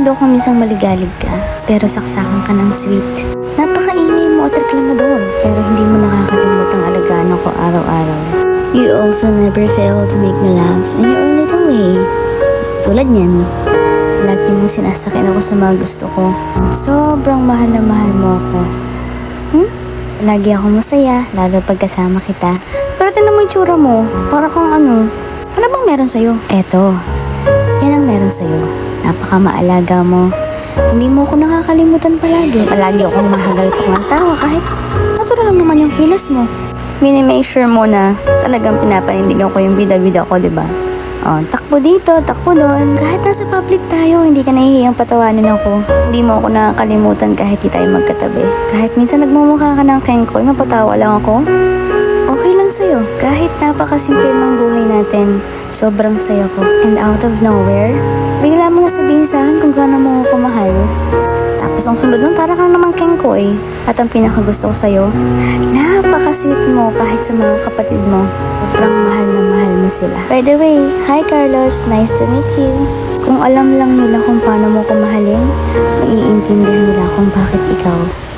Entiendo kung minsan maligalig ka, pero saksakan ka ng sweet. Napakaingay mo at reklamador, pero hindi mo nakakalimutang alagaan ako araw-araw. You also never fail to make me laugh in your own little way. Tulad niyan, lagi mong sinasakin ako sa mga gusto ko. At sobrang mahal na mahal mo ako. Lagi ako masaya, lalo pagkasama kita. Pero tinan mo yung tsura mo, para kang ano bang meron sa'yo? Eto, yan ang meron sa'yo. Napaka-maalaga mo. Hindi mo ako nakakalimutan palagi. Palagi akong mahagal pang ng tawa kahit natural lang naman yung kilos mo. Mini-make sure mo na talagang pinapanindigan ko yung bida-bida ko, diba? Oh, takbo dito, takbo doon. Kahit nasa public tayo, hindi ka nahihiyang patawanin ako. Hindi mo ako nakakalimutan kahit di tayo magkatabi. Kahit minsan nagmumukha ka ng kengkoy, mapatawa lang ako. Okay lang sa'yo. Kahit napakasimple ng buhay natin, sobrang saya ko. And out of nowhere, bigla mo nasabihin sa akin kung gaano mo ako mahal. Tapos ang sunod nun, para ka naman kengkoy. At ang pinakagusto ko sa'yo, napaka-sweet mo kahit sa mga kapatid mo. Sobrang mahal na mahal mo sila. By the way, hi Carlos, nice to meet you. Kung alam lang nila kung paano mo ko mahalin, maiintindihan nila kung bakit ikaw